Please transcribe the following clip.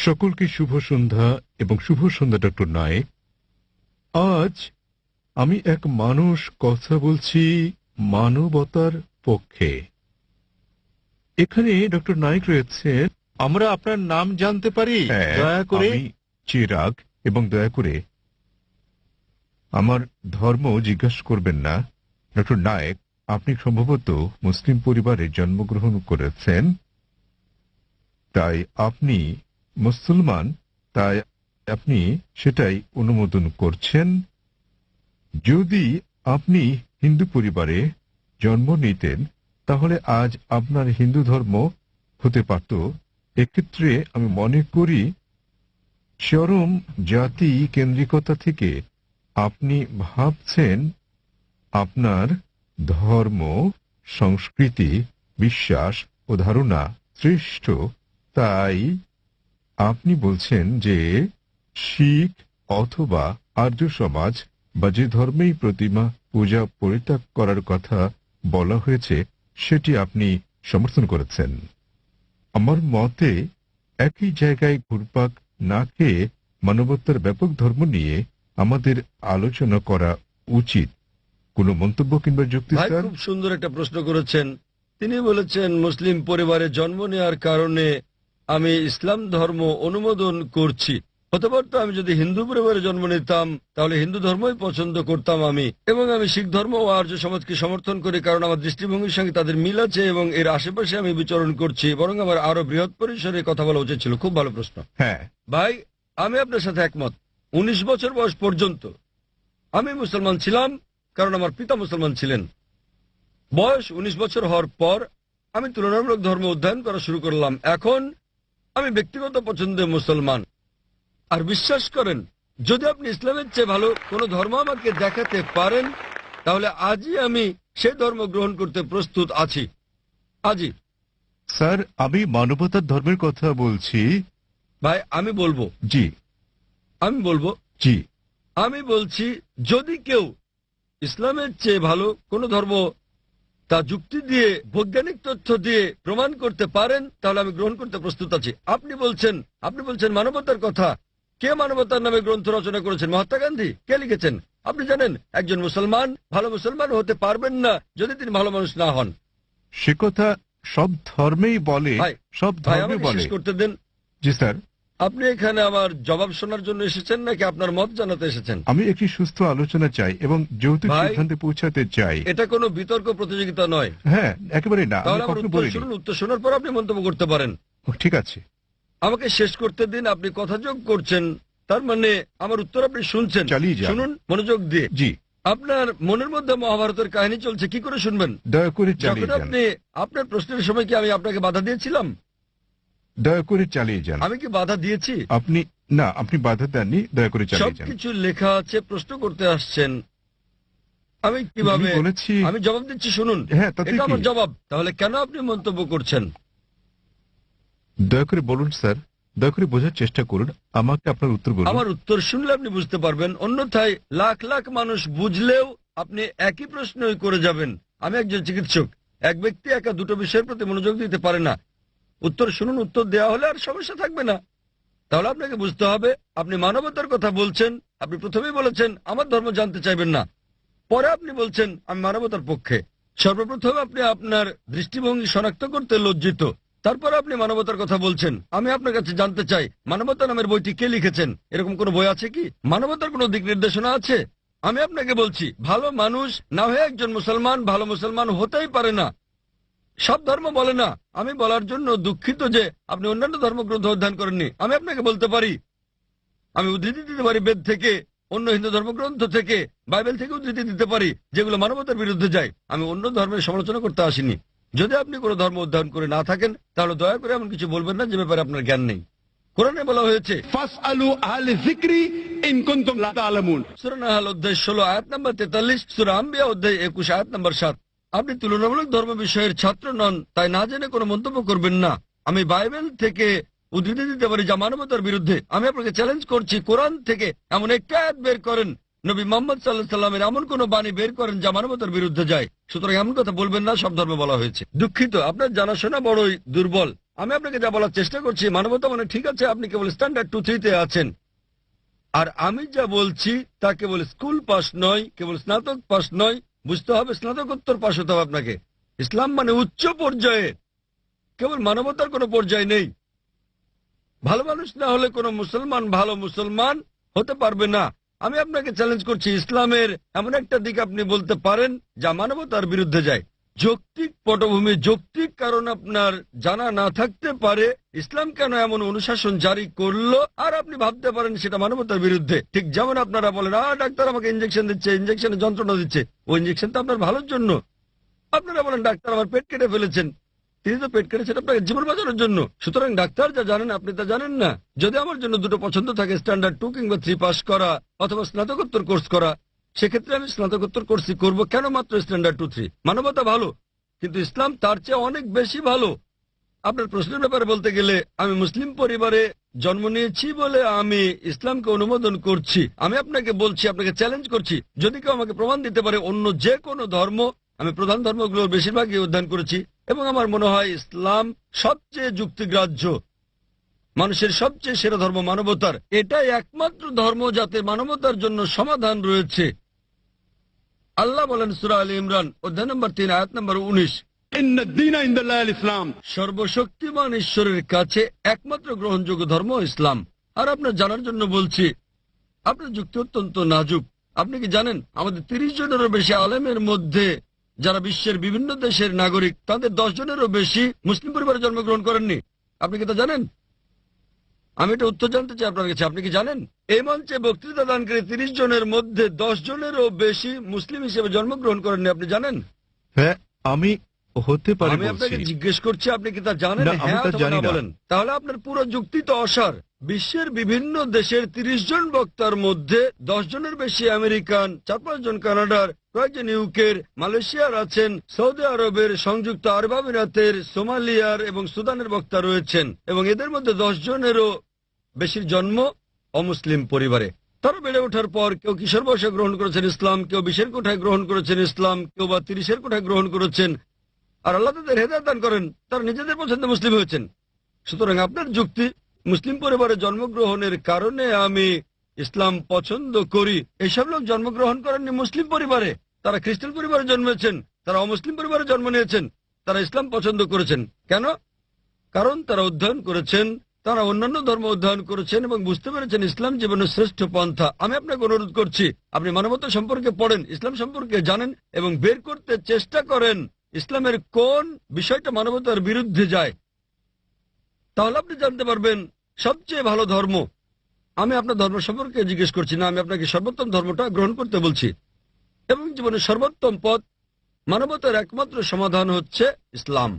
সকলকে শুভ সন্ধ্যা এবং শুভ সন্ধ্যা ডক্টর নায়েক। আজ আমি এক মানুষ কথা বলছি মানবতার পক্ষে। এখানে ডক্টর নায়েক রয়েছেন। আমরা আপনার নাম জানতে পারি দয়া করে? আমি চিরাগ, এবং দয়া করে আমার ধর্ম জিজ্ঞাসা করবেন না। ডক্টর নায়েক, আপনি সম্ভবত মুসলিম পরিবারে জন্মগ্রহণ করেছেন, তাই আপনি মুসলমান, তাই আপনি সেটাই অনুমোদন করছেন। যদি আপনি হিন্দু পরিবারে জন্ম নিতেন তাহলে আজ আপনার হিন্দু ধর্ম হতে পারত। এক্ষেত্রে আমি মনে করি চরম জাতি কেন্দ্রিকতা থেকে আপনি ভাবছেন আপনার ধর্ম, সংস্কৃতি, বিশ্বাস ও ধারণা শ্রেষ্ঠ, তাই আপনি বলছেন যে শিখ অথবা আর্য সমাজ বা যে ধর্মেই প্রতিমা পূজা পরিত্যাগ করার কথা বলা হয়েছে সেটি আপনি সমর্থন করেছেন। আমার মতে একই জায়গায় ঘুরপাক না খেয়ে মানবতার ব্যাপক ধর্ম নিয়ে আমাদের আলোচনা করা উচিত। কোনো মন্তব্য কিংবা যুক্তি? স্যার, খুব সুন্দর একটা প্রশ্ন করেছেন। তিনি বলেছেন মুসলিম পরিবারে জন্ম নেওয়ার কারণে আমি ইসলাম ধর্ম অনুমোদন করছি। হতে পারতো আমি যদি হিন্দু পরিবারে জন্ম নিতাম তাহলে হিন্দু ধর্মই পছন্দ করতাম আমি, এবং আমি শিখ ধর্ম ও আর্য সমাজকে সমর্থন করি কারণ আমার দৃষ্টিভঙ্গির সঙ্গে তাদের মিল আছে এবং এর আশেপাশে আমি বিচরণ করছি। বরং আমার আরো বৃহৎ পরিসরে কথা বলা উচিত ছিল। খুব ভালো প্রশ্ন। হ্যাঁ ভাই, আমি আপনার সাথে একমত। 19 বছর বয়স পর্যন্ত আমি মুসলমান ছিলাম কারণ আমার পিতা মুসলমান ছিলেন। বয়স 19 বছর হওয়ার পর আমি তুলনামূলক ধর্ম অধ্যয়ন করা শুরু করলাম। এখন আমি ব্যক্তিগত পছন্দে মুসলমান। আর বিশ্বাস করেন, যদি আপনি ইসলামের চেয়ে ভালো কোনো ধর্ম আমাকে দেখাতে পারেন তাহলে আজই আমি সেই ধর্ম গ্রহণ করতে প্রস্তুত আছি। আজই। স্যার, আমি মানবতার ধর্মের কথা বলছি। ভাই আমি বলবো জি জি আমি বলছি যদি কেউ ইসলামের চেয়ে ভালো কোনো ধর্ম তা যুক্তি দিয়ে, বৈজ্ঞানিক তথ্য দিয়ে প্রমাণ করতে পারেন তাহলে আমি গ্রহণ করতে প্রস্তুত আছি। আপনি বলছেন মানবতার কথা। কে মানবতার নামে গ্রন্থ রচনা করেছেন? মহাত্মা গান্ধী। কে লিখেছেন? আপনি জানেন একজন মুসলমান ভালো মুসলমান হতে পারবেন না যদি তিনি ভালো মানুষ না হন। সে কথা সব ধর্মেই বলে, সব ধর্মে বলে। শেষ করতে দেন। জি স্যার। আপনি এখানে আমার জবাব শোনার জন্য এসেছেন নাকি আপনার মত জানাতে এসেছেন? আমি একটি সুস্থ আলোচনা চাই এবং যৌতুক সিদ্ধান্তে পৌঁছাতে চাই। এটা কোনো বিতর্ক প্রতিযোগিতা নয়। হ্যাঁ, একেবারে না। তাহলে আমার উত্তর শুনুন, উত্তর শোনার পর আপনি মন্তব্য করতে পারেন। ঠিক আছে, আমাকে শেষ করতে দিন। আপনি কথা যোগ করছেন, তার মানে আমার উত্তর আপনি শুনছেন। শুনুন মনোযোগ দিয়ে। জি। আপনার মনের মধ্যে মহাভারতের কাহিনী চলছে, কি করে শুনবেন? দয়া করে চালিয়ে যান। আপনি আপনার প্রশ্নের সময় কি আমি আপনাকে বাধা দিয়েছিলাম? দয়া করে চালিয়ে যান। আমি কি বাধা দিয়েছি? আপনি বাধা দেননি। দয়া করে চালিয়ে যান। সবকিছু লেখা আছে, প্রশ্ন করতে আসছেন। আমি কিভাবে বলেছি? আমি জবাব দিচ্ছি, শুনুন। হ্যাঁ, এটা আমার জবাব। তাহলে কেন আপনি মন্তব্য করছেন? দয়া করে বলুন স্যার, দয়া করে বোঝার চেষ্টা করুন। আমাকে আপনার উত্তর বলুন। আমার উত্তর শুনলে আপনি বুঝতে পারবেন, অন্যথায় লাখ লাখ মানুষ বুঝলেও আপনি একই প্রশ্নই করে যাবেন। আমি একজন চিকিৎসক। এক ব্যক্তি একা দুটো বিষয়ের প্রতি মনোযোগ দিতে পারে না। উত্তর শুনুন, উত্তর দেওয়া হলে আর সমস্যা থাকবে না। তাহলে আপনাকে বুঝতে হবে আপনি মানবতার কথা বলছেন। আপনি প্রথমেই বলেছেন আমার ধর্ম জানতে চাইবেন না, পরে আপনি বলছেন আমি মানবতার পক্ষে। সর্বপ্রথম আপনি আপনার দৃষ্টিভঙ্গি শনাক্ত করতে লজ্জিত, তারপর আপনি মানবতার কথা বলছেন। আমি আপনার কাছে জানতে চাই মানবতা নামের বইটি কে লিখেছেন? এরকম কোন বই আছে কি? মানবতার কোন দিক নির্দেশনা আছে? আমি আপনাকে বলছি ভালো মানুষ না হয়ে একজন মুসলমান ভালো মুসলমান হতেই পারে না। সব ধর্ম বলে না। আমি বলার জন্য দুঃখিত যে আপনি অন্যান্য ধর্মগ্রন্থ অধ্যয়ন করেননি। আমি আপনাকে বলতে পারি, আমি উদ্ধৃতি দিতে পারি বেদ থেকে, অন্য হিন্দু ধর্মগ্রন্থ থেকে, বাইবেল থেকে উদ্ধৃতি দিতে পারি যেগুলো মানবতার বিরুদ্ধে যায়। আমি অন্য ধর্মের সমালোচনা করতে আসিনি। যদি আপনি কোনো ধর্ম অধ্যয়ন করে না থাকেন তাহলে দয়া করে এমন কিছু বলবেন না যে ব্যাপারে আপনার জ্ঞান নেই। কোরআনে বলা হয়েছে ফাসআলু আহলে যিকরি ইন কুনতুম লা তা'লামুন। সূরা নাহল অধ্যায় 16 আয়াত নম্বর 43, সূরা আম্বিয়া অধ্যায় 21 আয়াত নম্বর 7। আপনি তুলনামূলক ধর্ম বিষয়ের ছাত্র নন, তাই না জেনে কোনো মন্তব্য করবেন না। আমি বাইবেল থেকে উদ্ধৃতি দিতে পারি যা মানবতার বিরুদ্ধে। আমি আপনাকে চ্যালেঞ্জ করছি, কোরআন থেকে এমন একটা আয়াত বের করেন, নবী মুহাম্মদ সাল্লাল্লাহু আলাইহি সাল্লামের এমন কোন বাণী বের করেন যা মানবতার বিরুদ্ধে যায়। সুতরাং এমন কথা বলবেন না সব ধর্মে বলা হয়েছে। দুঃখিত, আপনার জানাশোনা বড়ই দুর্বল। আমি আপনাকে যা বলার চেষ্টা করছি, মানবতা মানে ঠিক আছে আপনি কেবল স্ট্যান্ডার্ড 2-3-তে আছেন, আর আমি যা বলছি তা কেবল স্কুল পাস নয়, কেবল স্নাতক পাস নয়, বুঝতে হবে স্নাতকোত্তর পাস হতে হবে আপনাকে। ইসলাম মানে উচ্চ পর্যায়ে, কেবল মানবতার কোনো পর্যায় নেই। ভালো মানুষ না হলে কোনো মুসলমান ভালো মুসলমান হতে পারবে না। আমি আপনাকে চ্যালেঞ্জ করছি, ইসলামের এমন একটা দিক আপনি বলতে পারেন যা মানবতার বিরুদ্ধে যায়। যৌক্তিক পটভূমি, যৌক্তিক কারণ আপনার জানা না থাকতে পারে ইসলাম কেন এমন অনুশাসন জারি করলো, আর আপনি ভাবতে পারেন সেটা মানবতার বিরুদ্ধে। ঠিক যেমন আপনারা বলেন, ডাক্তার আমাকে ইঞ্জেকশন দিচ্ছে, ইঞ্জেকশনে যন্ত্রণা দিচ্ছে, ওই ইঞ্জেকশন তো আপনার ভালোর জন্য। আপনারা বলেন ডাক্তার আমার পেট কেটে ফেলেছেন, তিনি তো পেট কেটেছেন আপনাকে জীবন বাঁচানোর জন্য। সুতরাং ডাক্তার যা জানেন আপনি তা জানেন না। যদি আমার জন্য দুটো পছন্দ থাকে, স্ট্যান্ডার্ড 2 কিংবা 3 পাস করা অথবা স্নাতকোত্তর কোর্স করা, সেক্ষেত্রে আমি স্নাতকোত্তর কোর্সই করব। কেন মাত্র স্ট্যান্ডার্ড 2-3? মানবতা ভালো, কিন্তু ইসলাম তার চেয়ে অনেক বেশি ভালো। আপনার প্রশ্নের ব্যাপারে বলতে গেলে, আমি মুসলিম পরিবারে জন্ম নিয়েছি বলে আমি ইসলামকে অনুমোদন করছি। আমি আপনাকে বলছি, আপনাকে চ্যালেঞ্জ করছি, যদি কেউ আমাকে প্রমাণ দিতে পারে অন্য যে কোনো ধর্ম, আমি প্রধান ধর্মগুলোর বেশিরভাগই অধ্যয়ন করেছি এবং আমার মনে হয় ইসলাম সবচেয়ে যুক্তিগ্রাহ্য, মানুষের সবচেয়ে সেরা ধর্ম, মানবতার। এটাই একমাত্র ধর্ম যাতে মানবতার জন্য সমাধান রয়েছে। আল্লাহ বলেন সূরা আলী ইমরান অধ্যায় নম্বর 3 আয়াত নম্বর 19, ইসলাম, সর্বশক্তিমান ঈশ্বরের কাছে একমাত্র গ্রহণযোগ্য ধর্ম ইসলাম। আর আপনার জানার জন্য বলছি, আপনার যুক্তি অত্যন্ত নাজুক। আপনি কি জানেন আমাদের 30 জনেরও বেশি আলেমের মধ্যে যারা বিশ্বের বিভিন্ন দেশের নাগরিক, তাদের 10 জনেরও বেশি মুসলিম পরিবারে জন্মগ্রহণ করেননি? আপনি কি তা জানেন? আমি এটা উত্তর জানতে চাই আপনার কাছে, আপনি কি জানেন? এই মঞ্চে বক্তৃতা দানকারী 30 জনের মধ্যে 10 জনেরও বেশি মুসলিম হিসেবে জন্মগ্রহণ করেননি, আপনি জানেন? হ্যাঁ, আমি হতে পারে আমি আপনাকে বলছি। জিজ্ঞেস করছি, আপনি কি তা জানেন? না, আমি হ্যাঁ তা অথবা জানি না না। বলেন। তাহলে আপনার পুরো যুক্তি তো অসার। বিশ্বের বিভিন্ন দেশের 30 জন বক্তার মধ্যে 10 জনের বেশি আমেরিকান, 4-5 জন কানাডার, কয়েকজন ইউকের, মালয়েশিয়ার আছেন, সৌদি আরবের, সংযুক্ত আরব আমিরাতের, সোমালিয়ার এবং সুদানের বক্তা রয়েছেন, এবং এদের মধ্যে 10 জনেরও বেশির জন্ম অমুসলিম পরিবারে। তারা বেড়ে ওঠার পর কেউ কিশোর বয়সে গ্রহণ করেছেন ইসলাম, কেউ 20-এর কোঠায় গ্রহণ করেছেন ইসলাম, কেউ বা 30-এর কোঠায় গ্রহণ করেছেন, আর আল্লাহ তাদের হেদায়েত দান করেন, তারা নিজেদের পছন্দে মুসলিম হয়েছেন। সুতরাং আপনার যুক্তি, মুসলিম পরিবারে জন্মগ্রহণের কারণে আমি ইসলাম পছন্দ করি, এসব লোক জন্মগ্রহণ করেননি মুসলিম পরিবারে, তারা খ্রিস্টান পরিবারে জন্মেছেন, তারা অমুসলিম পরিবারে জন্ম নিয়েছেন, তারা ইসলাম পছন্দ করেছেন। কেন? কারণ তারা অধ্যয়ন করেছেন, তারা অন্যান্য ধর্ম অধ্যয়ন করেছেন এবং বুঝতে পেরেছেন ইসলাম জীবনের শ্রেষ্ঠ পন্থা। আমি আপনাকে অনুরোধ করছি, আপনি মানবতা সম্পর্কে পড়েন, ইসলাম সম্পর্কে জানেন এবং বের করতে চেষ্টা করেন ইসলামের কোন বিষয়টা মানবতার বিরুদ্ধে যায়। তাহলে আপনি জানতে পারবেন সবচেয়ে ভালো ধর্ম। আমি আপনার ধর্ম সম্পর্কে জিজ্ঞেস করছি না, আমি আপনাকে সর্বোত্তম ধর্মটা গ্রহণ করতে বলছি। এবং জীবনের সর্বোত্তম পথ, মানবতার একমাত্র সমাধান হচ্ছে ইসলাম।